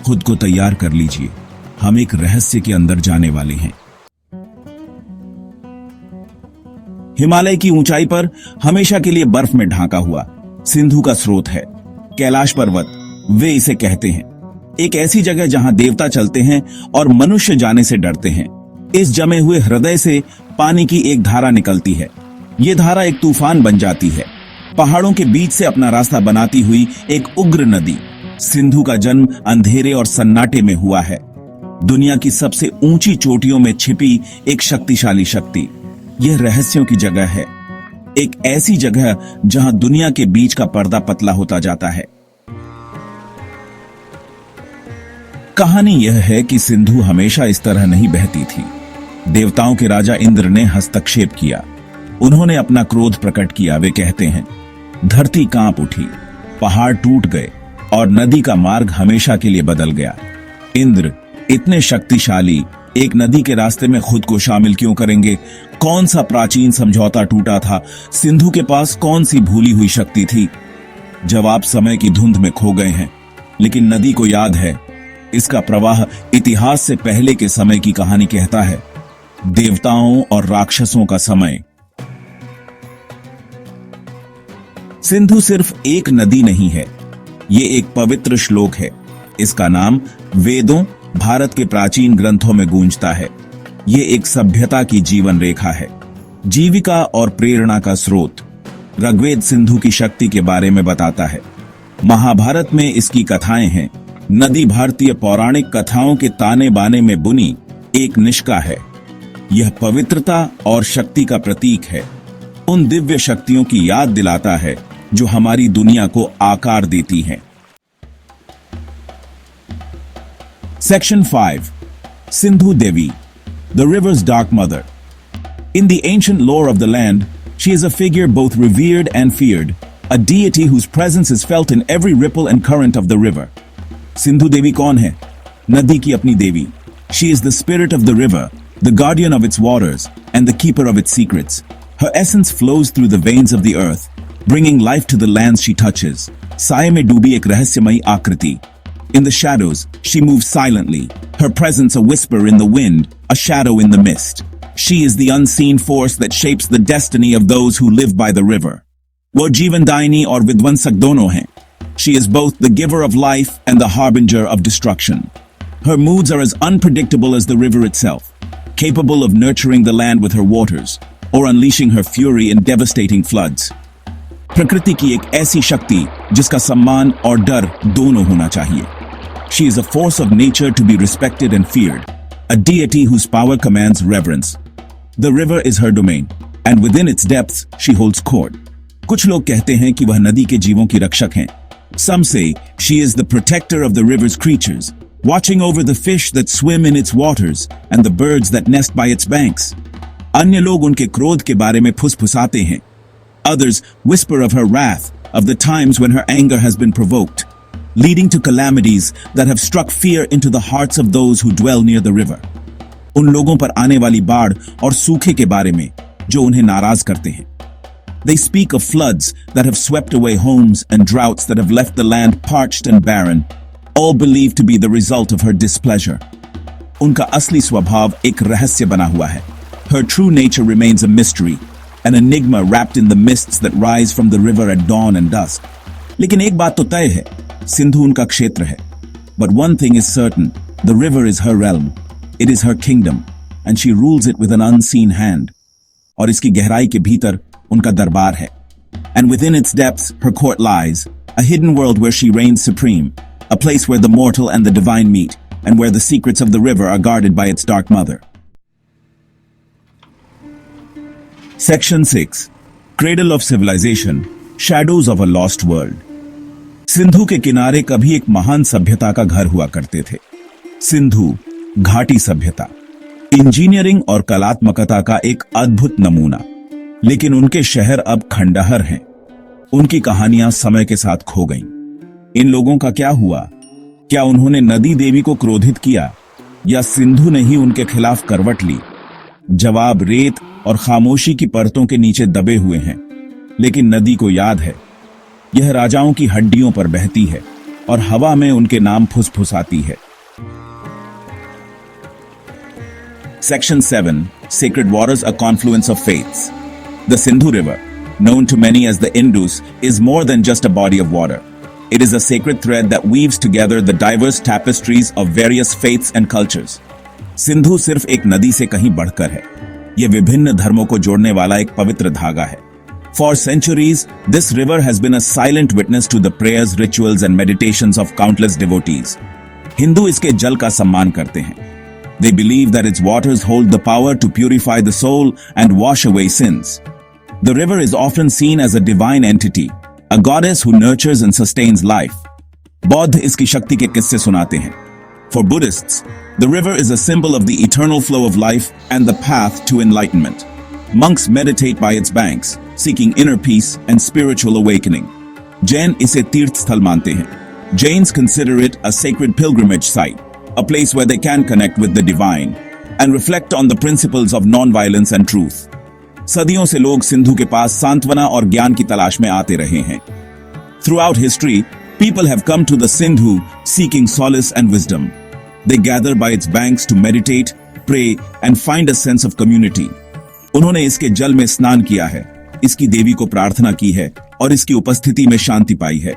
खुद को तैयार कर लीजिए, हम एक रहस्य के अंदर जाने वाले हैं। हिमालय की ऊंचाई पर हमेशा के लिए बर्फ में ढांका हुआ सिंधु का स्रोत है कैलाश पर्वत, वे इसे कहते हैं। एक ऐसी जगह जहां देवता चलते हैं और मनुष्य जाने से डरते हैं। इस जमे हुए हृदय से पानी की एक धारा निकलती है। ये धारा एक तूफान बन जाती है, पहाड़ों के बीच से अपना रास्ता बनाती हुई एक उग्र नदी। सिंधु का जन्म अंधेरे और सन्नाटे में हुआ है, दुनिया की सबसे ऊंची चोटियों में छिपी एक शक्तिशाली शक्ति। यह रहस्यों की जगह है, एक ऐसी जगह जहां दुनिया के बीच का पर्दा पतला होता जाता है। कहानी यह है कि सिंधु हमेशा इस तरह नहीं बहती थी। देवताओं के राजा इंद्र ने हस्तक्षेप किया, उन्होंने अपना क्रोध प्रकट किया। वे कहते हैं, धरती कांप उठी, पहाड़ टूट गए और नदी का मार्ग हमेशा के लिए बदल गया। इंद्र इतने शक्तिशाली एक नदी के रास्ते में खुद को शामिल क्यों करेंगे? कौन सा प्राचीन समझौता टूटा था? सिंधु के पास कौन सी भूली हुई शक्ति थी? जवाब समय की धुंध में खो गए हैं, लेकिन नदी को याद है। इसका प्रवाह इतिहास से पहले के समय की कहानी कहता है, देवताओं और राक्षसों का समय। सिंधु सिर्फ एक नदी नहीं है, ये एक पवित्र श्लोक है। इसका नाम वेदों, भारत के प्राचीन ग्रंथों में गूंजता है। ये एक सभ्यता की जीवन रेखा है, जीविका और प्रेरणा का स्रोत। ऋग्वेद सिंधु की शक्ति के बारे में बताता है, महाभारत में इसकी कथाएं हैं। नदी भारतीय पौराणिक कथाओं के ताने बाने में बुनी एक निष्का है। यह पवित्रता और शक्ति का प्रतीक है, उन दिव्य शक्तियों की याद दिलाता है जो हमारी दुनिया को आकार देती हैं। Section 5. Sindhu Devi, the river's dark mother. In the ancient lore of the land, she is a figure both revered and feared, a deity whose presence is felt in every ripple and current of the river. Sindhu Devi कौन है? नदी की अपनी देवी। She is the spirit of the river, the guardian of its waters, and the keeper of its secrets. Her essence flows through the veins of the earth, bringing life to the lands she touches. साये में डूबी एक रहस्यमयी आकृति। In the shadows, she moves silently, her presence a whisper in the wind, a shadow in the mist. She is the unseen force that shapes the destiny of those who live by the river. वो जीवनदायिनी और विध्वंसक दोनों हैं। She is both the giver of life and the harbinger of destruction. Her moods are as unpredictable as the river itself, capable of nurturing the land with her waters, or unleashing her fury in devastating floods. प्रकृति की एक ऐसी शक्ति जिसका सम्मान और डर दोनों होना चाहिए। She is a force of nature to be respected and feared, a deity whose power commands reverence. The river is her domain, and within its depths, she holds court. कुछ लोग कहते हैं कि वह नदी के जीवों की रक्षक हैं. Some say she is the protector of the river's creatures, watching over the fish that swim in its waters and the birds that nest by its banks. अन्य लोग उनके क्रोध के बारे में फुसफुसाते हैं. Others whisper of her wrath, of the times when her anger has been provoked, leading to calamities that have struck fear into the hearts of those who dwell near the river. उन लोगों पर आने वाली बाढ़ और सूखे के बारे में जो उन्हें नाराज करते हैं. They speak of floods that have swept away homes and droughts that have left the land parched and barren, all believed to be the result of her displeasure. उनका असली स्वभाव एक रहस्य बना हुआ है. Her true nature remains a mystery, an enigma wrapped in the mists that rise from the river at dawn and dusk. लेकिन एक बात तो तय है, सिंधु उनका क्षेत्र है. But one thing is certain, the river is her realm. It is her kingdom, and she rules it with an unseen hand. और इसकी गहराई के भीतर उनका दरबार है. And within its depths, her court lies, a hidden world where she reigns supreme, a place where the mortal and the divine meet, and where the secrets of the river are guarded by its dark mother. Section 6. Cradle of Civilization, Shadows of a Lost World. Sindhu के किनारे कभी एक महान सभ्यता का घर हुआ करते थे. सिंधु घाटी सभ्यता, इंजीनियरिंग और कलात्मकता का एक अद्भुत नमूना. लेकिन उनके शहर अब खंडहर हैं. उनकी कहानियां समय के साथ खो गईं. इन लोगों का क्या हुआ? क्या उन्होंने नदी देवी को क्रोधित किया या सिंधु ने ही उनके खिलाफ करवट ली? जवाब रेत और खामोशी की परतों के नीचे दबे हुए हैं. लेकिन नदी को याद है, यह राजाओं की हड्डियों पर बहती है. और हवा में उनके नाम फुसफुसाती है। Section 7. Sacred waters, a confluence of faiths. The Sindhu River, known to many as the Indus, is more than just a body of water. It is a sacred thread that weaves together the diverse tapestries of various faiths and cultures. Sindhu सिर्फ एक नदी से कहीं बढ़कर है। यह विभिन्न धर्मों को जोड़ने वाला एक पवित्र धागा है। For centuries, this river has been a silent witness to the prayers, rituals and meditations of countless devotees. Hindu इसके जल का सम्मान करते हैं। They believe that its waters hold the power to purify the soul and wash away sins. The river is often seen as a divine entity, a goddess who nurtures and sustains life. बौद्ध इसकी शक्ति के किस्से सुनाते हैं। For Buddhists, the river is a symbol of the eternal flow of life and the path to enlightenment. Monks meditate by its banks, seeking inner peace and spiritual awakening. Jain इसे तीर्थ स्थल मानते हैं. Jains consider it a sacred pilgrimage site, a place where they can connect with the divine and reflect on the principles of non-violence and truth. सदियों से लोग सिंधु के पास सांत्वना और ज्ञान की तलाश में आते रहे हैं. Throughout history, people have come to the Sindhu seeking solace and wisdom. They gather by its banks to meditate, pray and find a sense of community. उन्होंने इसके जल में स्नान किया है, इसकी देवी को प्रार्थना की है और इसकी उपस्थिति में शांति पाई है.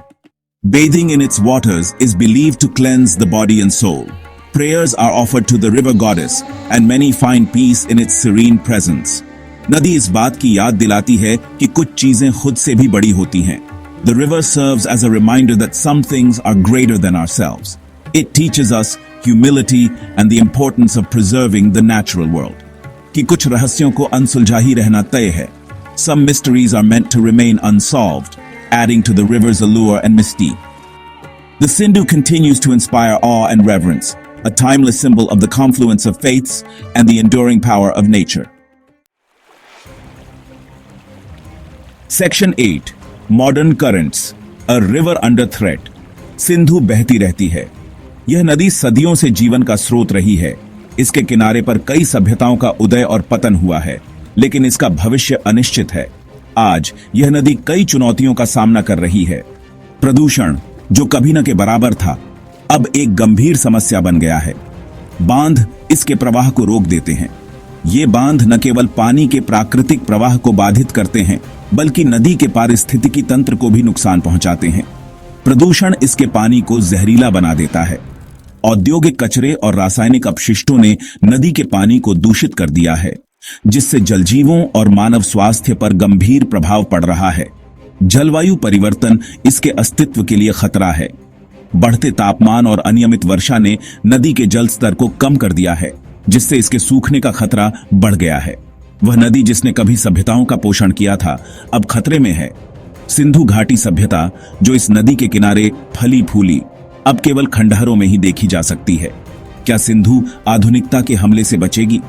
Bathing in its waters is believed to cleanse the body and soul. Prayers are offered to the river goddess and many find peace in its serene presence. नदी इस बात की याद दिलाती है कि कुछ चीजें खुद से भी बड़ी होती हैं. The river serves as a reminder that some things are greater than ourselves. It teaches us humility and the importance of preserving the natural world. कि कुछ रहस्यों को अनसुलझा ही रहना तय है. Some mysteries are meant to remain unsolved, adding to the river's allure and mystique. The Sindhu continues to inspire awe and reverence, a timeless symbol of the confluence of faiths and the enduring power of nature. Section 8. Modern currents, a river under threat. Sindhu बहती रहती है. यह नदी सदियों से जीवन का स्रोत रही है. इसके किनारे पर कई सभ्यताओं का उदय और पतन हुआ है, लेकिन इसका भविष्य अनिश्चित है. आज यह नदी कई चुनौतियों का सामना कर रही है. प्रदूषण, जो कभी न के बराबर था, अब एक गंभीर समस्या बन गया है. बांध इसके प्रवाह को रोक देते हैं. ये बांध न केवल पानी के प्राकृतिक प्रवाह को बाधित करते हैं, बल्कि नदी के पारिस्थितिकी तंत्र को भी नुकसान पहुंचाते हैं. प्रदूषण इसके पानी को जहरीला बना देता है. औद्योगिक कचरे और रासायनिक अपशिष्टों ने नदी के पानी को दूषित कर दिया है, जिससे जलजीवों और मानव स्वास्थ्य पर गंभीर प्रभाव पड़ रहा है. जलवायु परिवर्तन इसके अस्तित्व के लिए खतरा है. बढ़ते तापमान और अनियमित वर्षा ने नदी के जल स्तर को कम कर दिया है, जिससे इसके सूखने का खतरा बढ़ गया है. वह नदी जिसने कभी सभ्यताओं का पोषण किया था, अब खतरे में है. सिंधु घाटी सभ्यता, जो इस नदी के किनारे फली फूली, अब केवल खंडहरों में ही देखी जा सकती है. क्या सिंधु आधुनिकता के हमले से बचेगी?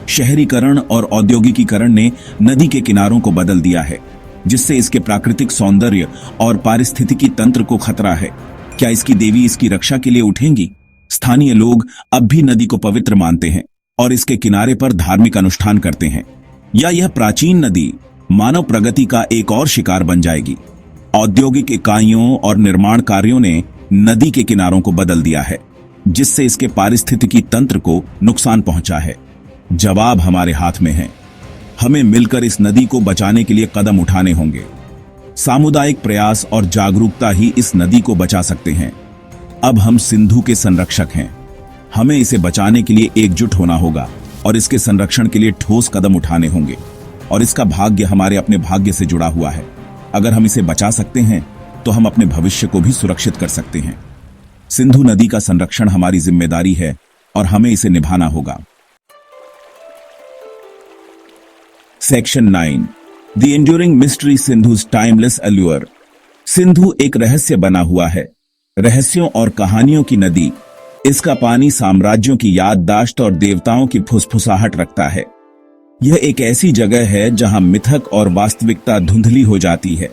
शहरीकरण और औद्योगिकीकरण ने नदी के किनारों को बदल दिया है, जिससे इसके प्राकृतिक सौंदर्य और पारिस्थितिकी तंत्र को खतरा है. क्या इसकी देवी इसकी रक्षा के लिए उठेंगी? स्थानीय लोग अब भी नदी को पवित्र मानते हैं और इसके किनारे पर धार्मिक अनुष्ठान करते हैं. या यह प्राचीन नदी मानव प्रगति का एक और शिकार बन जाएगी? औद्योगिक इकाइयों और निर्माण कार्यों ने नदी के किनारों को बदल दिया है, जिससे इसके पारिस्थितिकी तंत्र को नुकसान पहुंचा है. जवाब हमारे हाथ में है. हमें मिलकर इस नदी को बचाने के लिए कदम उठाने होंगे. सामुदायिक प्रयास और जागरूकता ही इस नदी को बचा सकते हैं. अब हम सिंधु के संरक्षक हैं. हमें इसे बचाने के लिए एकजुट होना होगा और इसके संरक्षण के लिए ठोस कदम उठाने होंगे. और इसका भाग्य हमारे अपने भाग्य से जुड़ा हुआ है. अगर हम इसे बचा सकते हैं तो हम अपने भविष्य को भी सुरक्षित कर सकते हैं. सिंधु नदी का संरक्षण हमारी जिम्मेदारी है और हमें इसे निभाना होगा. Section 9. The enduring mystery Sindhu's timeless allure. Sindhu एक रहस्य बना हुआ है. रहस्यों और कहानियों की नदी. इसका पानी साम्राज्यों की याददाश्त और देवताओं की फुसफुसाहट रखता है. यह एक ऐसी जगह है जहां मिथक और वास्तविकता धुंधली हो जाती है,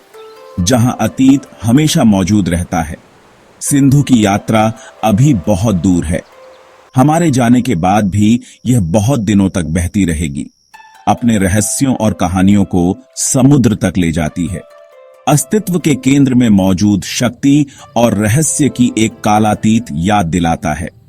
जहां अतीत हमेशा मौजूद रहता है. सिंधु की यात्रा अभी बहुत दूर है. हमारे जाने के बाद भी यह बहुत दिनों तक बहती रहेगी. अपने रहस्यों और कहानियों को समुद्र तक ले जाती है. अस्तित्व के केंद्र में मौजूद शक्ति और रहस्य की एक कालातीत याद दिलाता है।